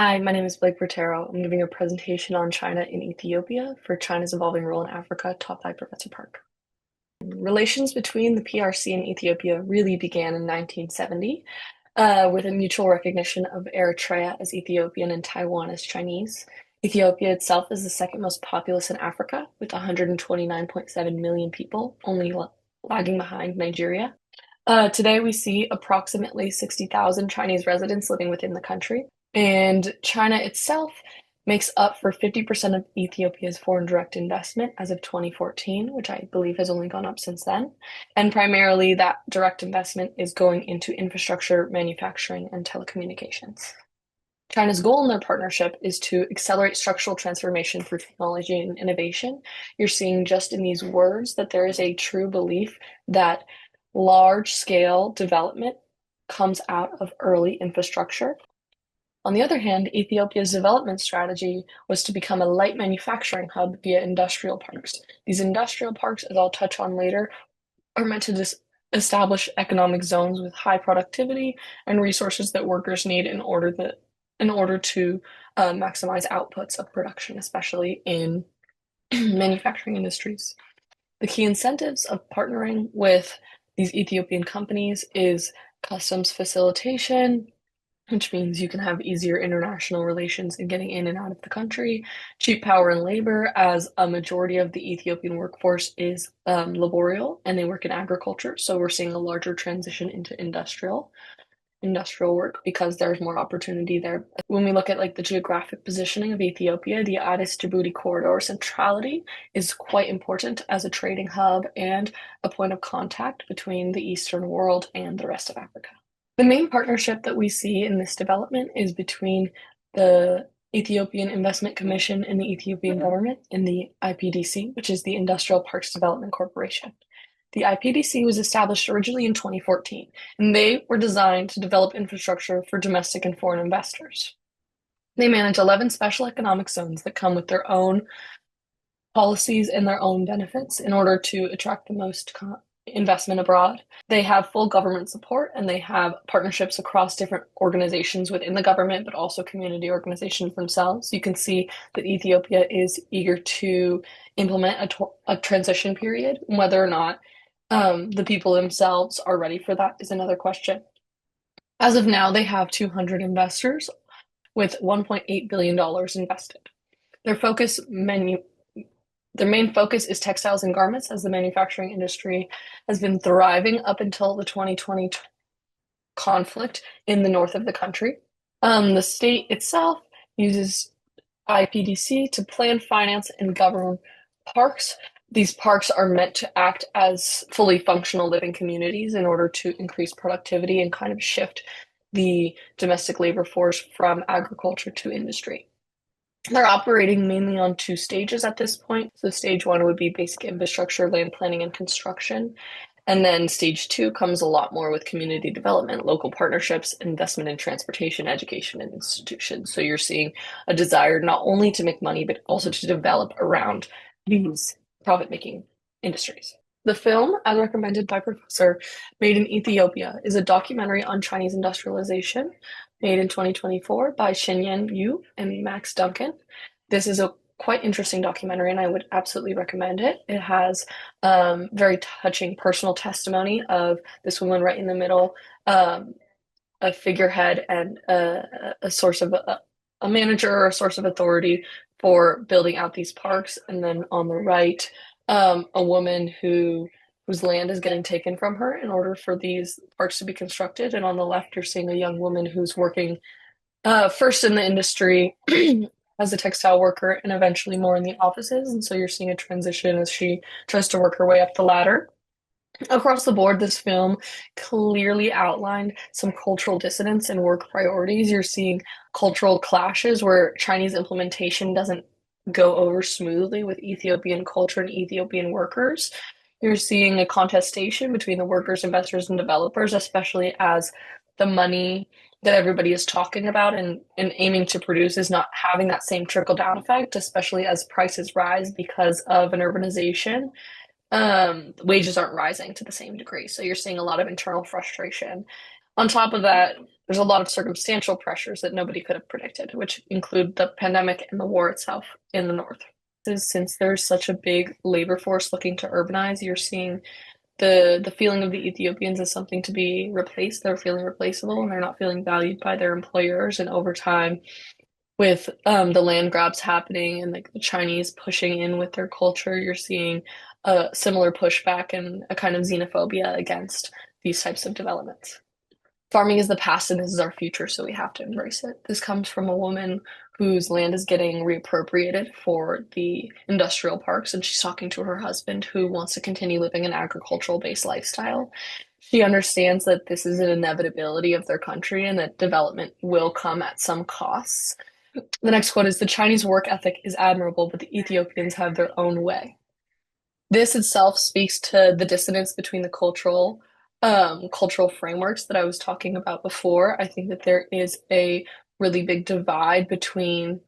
Hi, my name is Blake Bertero. I'm giving a presentation on China in Ethiopia for China's Evolving Role in Africa, taught by Professor Park. Relations between the PRC and Ethiopia really began in 1970 with a mutual recognition of Eritrea as Ethiopian and Taiwan as Chinese. Ethiopia itself is the second most populous in Africa, with 129.7 million people, only lagging behind Nigeria. Today, we see approximately 60,000 Chinese residents living within the country, and China itself makes up for 50% of Ethiopia's foreign direct investment as of 2014, which I believe has only gone up since then. And primarily, that direct investment is going into infrastructure, manufacturing, and telecommunications. China's goal in their partnership is to accelerate structural transformation through technology and innovation. You're seeing just in these words that there is a true belief that large scale development comes out of early infrastructure. On the other hand, Ethiopia's development strategy was to become a light manufacturing hub via industrial parks. These industrial parks, as I'll touch on later, are meant to establish economic zones with high productivity and resources that workers need in order to maximize outputs of production, especially in manufacturing industries. The key incentives of partnering with these Ethiopian companies is customs facilitation, which means you can have easier international relations in getting in and out of the country, cheap power and labor, as a majority of the Ethiopian workforce is laborial and they work in agriculture. So we're seeing a larger transition into industrial work because there's more opportunity there. When we look at like the geographic positioning of Ethiopia, the Addis Djibouti corridor centrality is quite important as a trading hub and a point of contact between the Eastern world and the rest of Africa. The main partnership that we see in this development is between the Ethiopian Investment Commission and the Ethiopian government and the IPDC, which is the Industrial Parks Development Corporation. The IPDC was established originally in 2014, and they were designed to develop infrastructure for domestic and foreign investors. They manage 11 special economic zones that come with their own policies and their own benefits in order to attract the most investment abroad. They have full government support and they have partnerships across different organizations within the government, but also community organizations themselves. You can see that Ethiopia is eager to implement a transition period. Whether or not the people themselves are ready for that is another question. As of now, they have 200 investors with $1.8 billion invested. Their focus menu Their main focus is textiles and garments, as the manufacturing industry has been thriving up until the 2020 conflict in the north of the country. The state itself uses IPDC to plan, finance, and govern parks. These parks are meant to act as fully functional living communities in order to increase productivity and kind of shift the domestic labor force from agriculture to industry. They're operating mainly on two stages at this point. So stage one would be basic infrastructure, land planning, and construction. And then stage two comes a lot more with community development, local partnerships, investment in transportation, education, and institutions. So you're seeing a desire not only to make money, but also to develop around these profit-making industries. The film, as recommended by Professor Made in Ethiopia, is a documentary on Chinese industrialization made in 2024 by Shenyan Yu and Max Duncan. This is a quite interesting documentary, and I would absolutely recommend it. It has very touching personal testimony of this woman right in the middle, a figurehead and a source of a manager or a source of authority for building out these parks. And then on the right, a woman whose land is getting taken from her in order for these parks to be constructed. And on the left, you're seeing a young woman who's working first in the industry as a textile worker and eventually more in the offices. And so you're seeing a transition as she tries to work her way up the ladder. Across the board, this film clearly outlined some cultural dissonance and work priorities. You're seeing cultural clashes where Chinese implementation doesn't go over smoothly with Ethiopian culture and Ethiopian workers. You're seeing a contestation between the workers, investors, and developers, especially as the money that everybody is talking about and aiming to produce is not having that same trickle down effect, especially as prices rise because of an urbanization. Wages aren't rising to the same degree. So you're seeing a lot of internal frustration. On top of that, there's a lot of circumstantial pressures that nobody could have predicted, which include the pandemic and the war itself in the north. Since there's such a big labor force looking to urbanize, you're seeing the feeling of the Ethiopians as something to be replaced. They're feeling replaceable and they're not feeling valued by their employers. And over time, with the land grabs happening and like the Chinese pushing in with their culture, you're seeing a similar pushback and a kind of xenophobia against these types of developments. Farming is the past and this is our future, so we have to embrace it. This comes from a woman whose land is getting reappropriated for the industrial parks, and she's talking to her husband who wants to continue living an agricultural based lifestyle. She understands that this is an inevitability of their country and that development will come at some costs. The next quote is: "The Chinese work ethic is admirable, but the Ethiopians have their own way." This itself speaks to the dissonance between the cultural frameworks that I was talking about before. I think that there is a really big divide between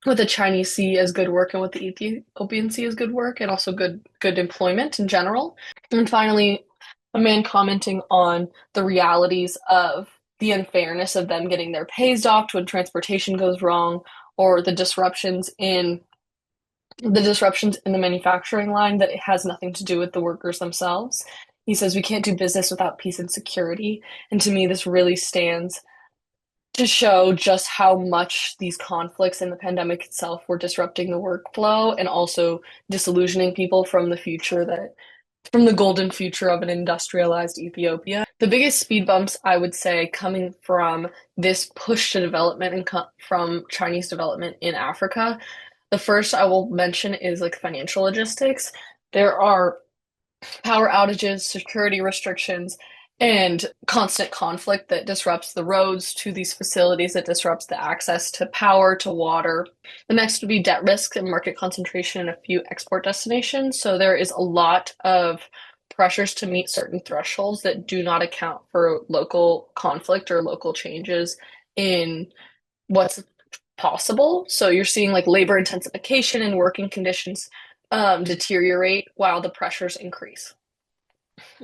what the Chinese see as good work and what the Ethiopians see as good work, and also good employment in general. And finally, a man commenting on the realities of the unfairness of them getting their pays docked when transportation goes wrong, or the disruptions in the manufacturing line that it has nothing to do with the workers themselves. He says we can't do business without peace and security. And to me, this really stands to show just how much these conflicts and the pandemic itself were disrupting the workflow and also disillusioning people from the golden future of an industrialized Ethiopia. The biggest speed bumps, I would say, coming from this push to development and from Chinese development in Africa. The first I will mention is like financial logistics. There are power outages, security restrictions, and constant conflict that disrupts the roads to these facilities, that disrupts the access to power, to water. The next would be debt risk and market concentration in a few export destinations. So there is a lot of pressures to meet certain thresholds that do not account for local conflict or local changes in what's possible. So you're seeing like labor intensification and working conditions deteriorate while the pressures increase.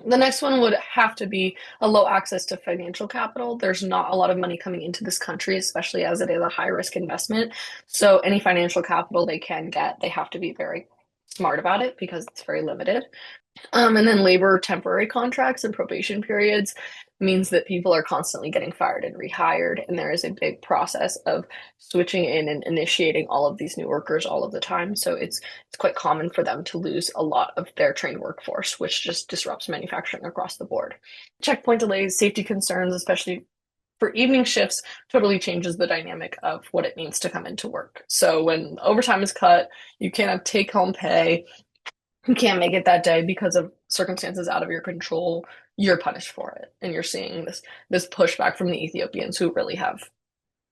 The next one would have to be a low access to financial capital. There's not a lot of money coming into this country, especially as it is a high risk investment. So any financial capital they can get, they have to be very smart about it because it's very limited. And then labor temporary contracts and probation periods means that people are constantly getting fired and rehired, and there is a big process of switching in and initiating all of these new workers all of the time. So it's quite common for them to lose a lot of their trained workforce, which just disrupts manufacturing across the board. Checkpoint delays, safety concerns, especially for evening shifts, totally changes the dynamic of what it means to come into work. So when overtime is cut, you can't have take home pay, you can't make it that day because of circumstances out of your control, you're punished for it. And you're seeing this pushback from the Ethiopians who really have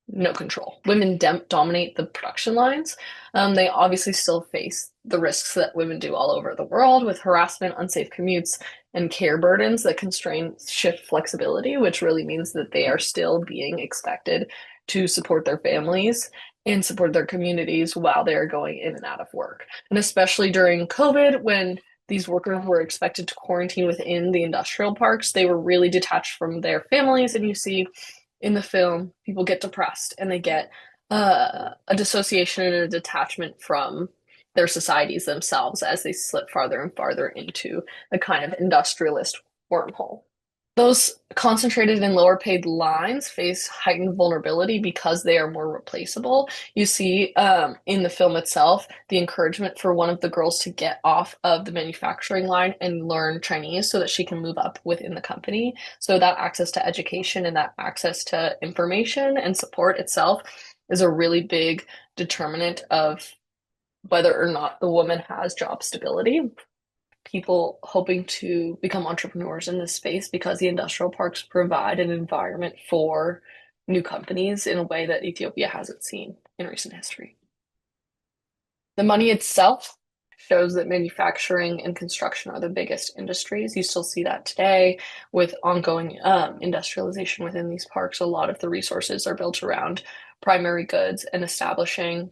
no control. Women dominate the production lines. They obviously still face the risks that women do all over the world with harassment, unsafe commutes, and care burdens that constrain shift flexibility, which really means that they are still being expected to support their families and support their communities while they are going in and out of work. And especially during COVID, when these workers were expected to quarantine within the industrial parks, they were really detached from their families. And you see in the film, people get depressed and they get a dissociation and a detachment from their societies themselves as they slip farther and farther into the kind of industrialist wormhole. Those concentrated in lower paid lines face heightened vulnerability because they are more replaceable. You see in the film itself the encouragement for one of the girls to get off of the manufacturing line and learn Chinese so that she can move up within the company. So that access to education and that access to information and support itself is a really big determinant of whether or not the woman has job stability. People hoping to become entrepreneurs in this space because the industrial parks provide an environment for new companies in a way that Ethiopia hasn't seen in recent history. The money itself shows that manufacturing and construction are the biggest industries. You still see that today with ongoing industrialization within these parks. A lot of the resources are built around primary goods and establishing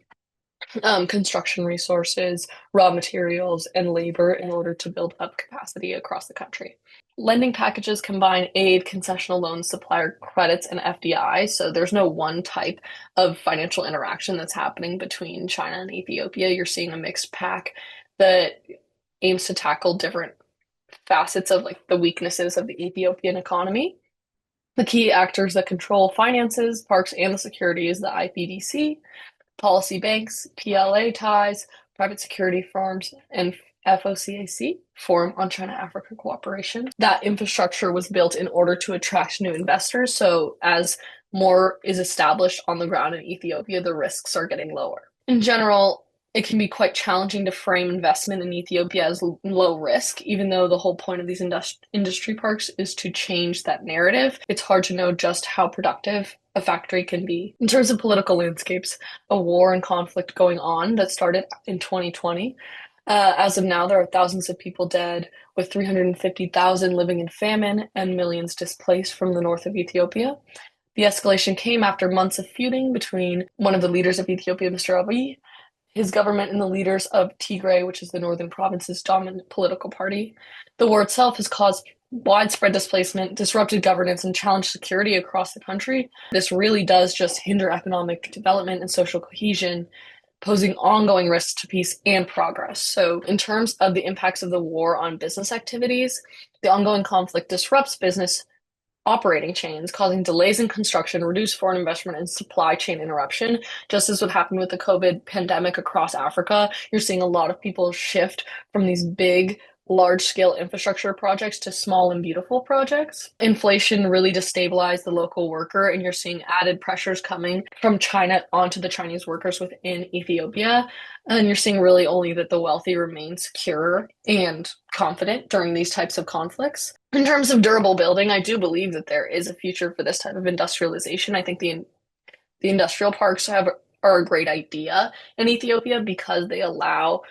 construction resources, raw materials, and labor in order to build up capacity across the country. Lending packages combine aid, concessional loans, supplier credits, and FDI. So there's no one type of financial interaction that's happening between China and Ethiopia. You're seeing a mixed pack that aims to tackle different facets of like the weaknesses of the Ethiopian economy. The key actors that control finances, parks, and the security is the IPDC, policy banks, PLA ties, private security firms, and FOCAC, Forum on China-Africa Cooperation. That infrastructure was built in order to attract new investors. So as more is established on the ground in Ethiopia, the risks are getting lower. In general, it can be quite challenging to frame investment in Ethiopia as low risk, even though the whole point of these industry parks is to change that narrative. It's hard to know just how productive a factory can be. In terms of political landscapes, a war and conflict going on that started in 2020. As of now, there are thousands of people dead, with 350,000 living in famine and millions displaced from the north of Ethiopia. The escalation came after months of feuding between one of the leaders of Ethiopia, Mr. Abiy, his government, and the leaders of Tigray, which is the northern province's dominant political party. The war itself has caused widespread displacement, disrupted governance, and challenged security across the country. This really does just hinder economic development and social cohesion, posing ongoing risks to peace and progress. So, in terms of the impacts of the war on business activities, the ongoing conflict disrupts business operating chains, causing delays in construction, reduced foreign investment, and supply chain interruption. Just as what happened with the COVID pandemic across Africa, you're seeing a lot of people shift from these big, large-scale infrastructure projects to small and beautiful projects. Inflation really destabilized the local worker, and you're seeing added pressures coming from China onto the Chinese workers within Ethiopia. And you're seeing really only that the wealthy remain secure and confident during these types of conflicts. In terms of durable building, I do believe that there is a future for this type of industrialization. I think the industrial parks are a great idea in Ethiopia because they allow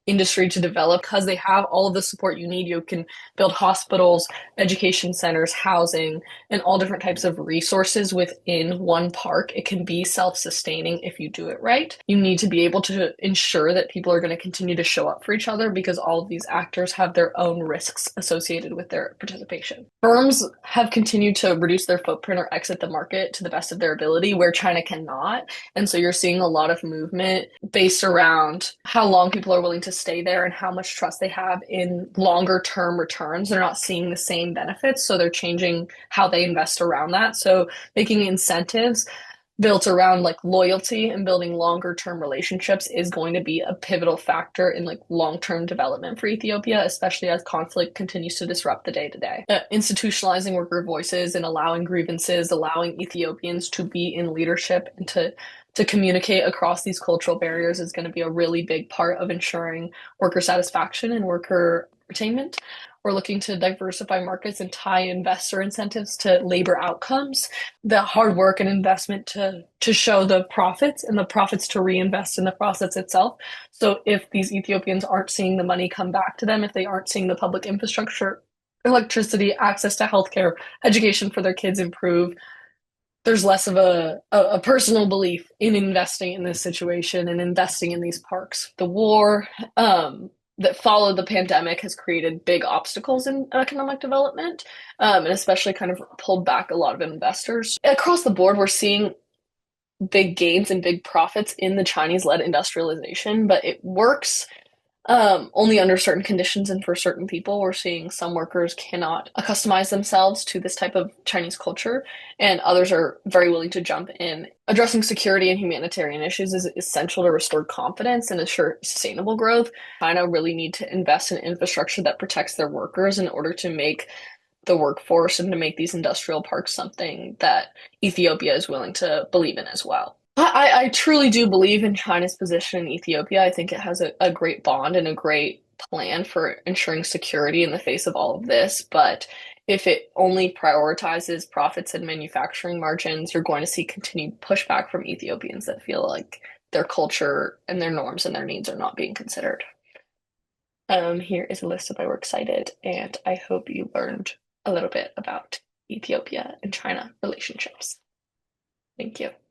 industry to develop, because they have all of the support you need. You can build hospitals, education centers, housing, and all different types of resources within one park. It can be self-sustaining if you do it right. You need to be able to ensure that people are going to continue to show up for each other because all of these actors have their own risks associated with their participation. Firms have continued to reduce their footprint or exit the market to the best of their ability where China cannot. And so you're seeing a lot of movement based around how long people are willing to stay there and how much trust they have in longer term returns. They're not seeing the same benefits, so they're changing how they invest around that. So making incentives built around like loyalty and building longer term relationships is going to be a pivotal factor in like long term development for Ethiopia, especially as conflict continues to disrupt the day to day. Institutionalizing worker voices and allowing grievances, allowing Ethiopians to be in leadership and to communicate across these cultural barriers is going to be a really big part of ensuring worker satisfaction and worker attainment. We're looking to diversify markets and tie investor incentives to labor outcomes, the hard work and investment to show the profits and the profits to reinvest in the process itself. So if these Ethiopians aren't seeing the money come back to them, if they aren't seeing the public infrastructure, electricity, access to healthcare, education for their kids improve, there's less of a personal belief in investing in this situation and investing in these parks. The war that followed the pandemic has created big obstacles in economic development, and especially kind of pulled back a lot of investors. Across the board, we're seeing big gains and big profits in the Chinese-led industrialization, but it works only under certain conditions and for certain people. We're seeing some workers cannot accustomize themselves to this type of Chinese culture, and others are very willing to jump in. Addressing security and humanitarian issues is essential to restore confidence and ensure sustainable growth. China really need to invest in infrastructure that protects their workers in order to make the workforce and to make these industrial parks something that Ethiopia is willing to believe in as well. I truly do believe in China's position in Ethiopia. I think it has a great bond and a great plan for ensuring security in the face of all of this. But if it only prioritizes profits and manufacturing margins, you're going to see continued pushback from Ethiopians that feel like their culture and their norms and their needs are not being considered. Here is a list of my works cited, and I hope you learned a little bit about Ethiopia and China relationships. Thank you.